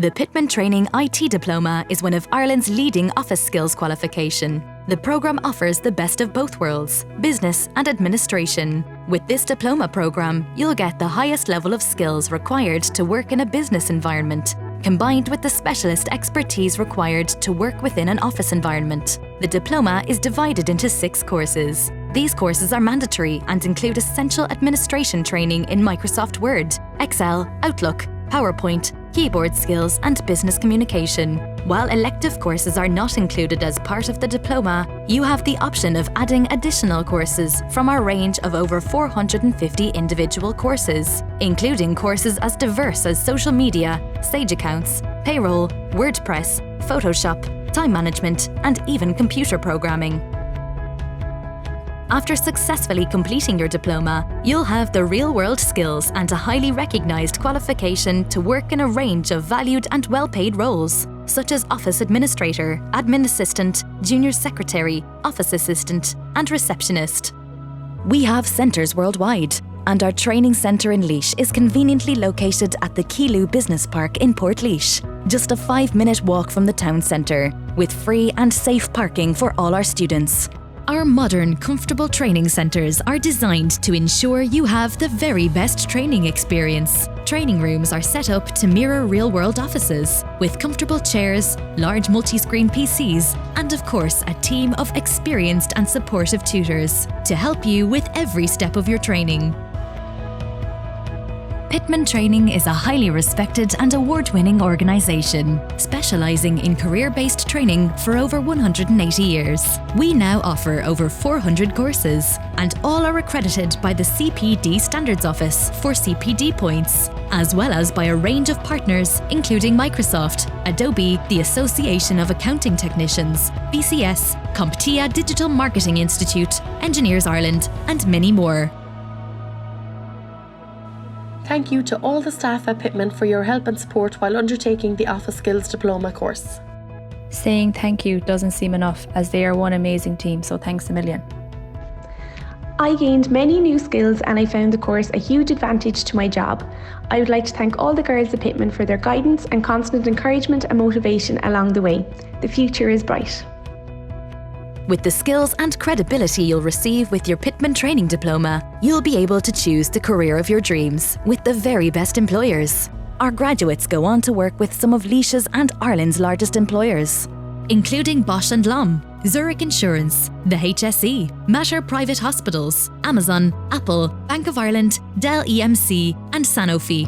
The Pitman Training IT Diploma is one of Ireland's leading office skills qualification. The programme offers the best of both worlds, business and administration. With this diploma programme, you'll get the highest level of skills required to work in a business environment, combined with the specialist expertise required to work within an office environment. The diploma is divided into 6 courses. These courses are mandatory and include essential administration training in Microsoft Word, Excel, Outlook, PowerPoint, keyboard skills and business communication. While elective courses are not included as part of the diploma, you have the option of adding additional courses from our range of over 450 individual courses, including courses as diverse as social media, Sage accounts, payroll, WordPress, Photoshop, time management, and even computer programming. After successfully completing your diploma, you'll have the real-world skills and a highly recognised qualification to work in a range of valued and well-paid roles, such as office administrator, admin assistant, junior secretary, office assistant, and receptionist. We have centres worldwide, and our training centre in Laois is conveniently located at the Keeloo Business Park in Portlaoise, just a 5-minute walk from the town centre, with free and safe parking for all our students. Our modern, comfortable training centres are designed to ensure you have the very best training experience. Training rooms are set up to mirror real-world offices, with comfortable chairs, large multi-screen PCs, and of course a team of experienced and supportive tutors to help you with every step of your training. Pitman Training is a highly respected and award-winning organisation, specialising in career-based training for over 180 years. We now offer over 400 courses, and all are accredited by the CPD Standards Office for CPD points, as well as by a range of partners including Microsoft, Adobe, the Association of Accounting Technicians, BCS, CompTIA Digital Marketing Institute, Engineers Ireland, and many more. Thank you to all the staff at Pitman for your help and support while undertaking the Office Skills Diploma course. Saying thank you doesn't seem enough, as they are one amazing team, so thanks a million. I gained many new skills and I found the course a huge advantage to my job. I would like to thank all the girls at Pitman for their guidance and constant encouragement and motivation along the way. The future is bright. With the skills and credibility you'll receive with your Pitman Training Diploma, you'll be able to choose the career of your dreams with the very best employers. Our graduates go on to work with some of Laois's and Ireland's largest employers, including Bosch & Lomb, Zurich Insurance, the HSE, Mater Private Hospitals, Amazon, Apple, Bank of Ireland, Dell EMC, and Sanofi.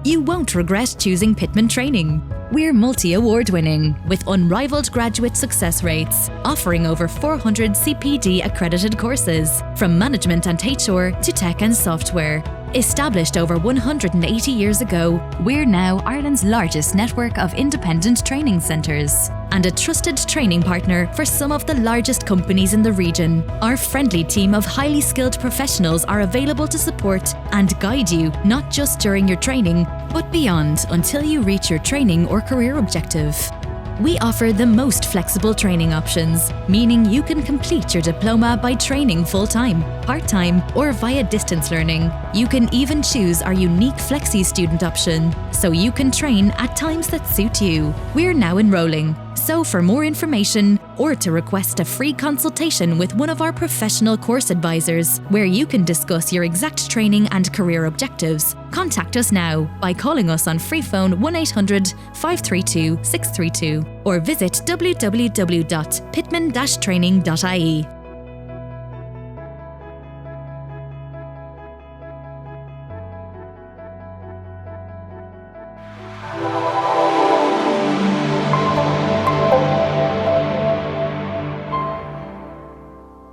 You won't regret choosing Pitman Training. We're multi-award winning, with unrivaled graduate success rates, offering over 400 CPD accredited courses, from management and HR to tech and software. Established over 180 years ago, we're now Ireland's largest network of independent training centres and a trusted training partner for some of the largest companies in the region. Our friendly team of highly skilled professionals are available to support and guide you, not just during your training, but beyond, until you reach your training or career objective. We offer the most flexible training options, meaning you can complete your diploma by training full-time, part-time, or via distance learning. You can even choose our unique Flexi student option, so you can train at times that suit you. We're now enrolling, so for more information or to request a free consultation with one of our professional course advisors, where you can discuss your exact training and career objectives, contact us now by calling us on free phone 1800 532 632 or visit www.pitman-training.ie.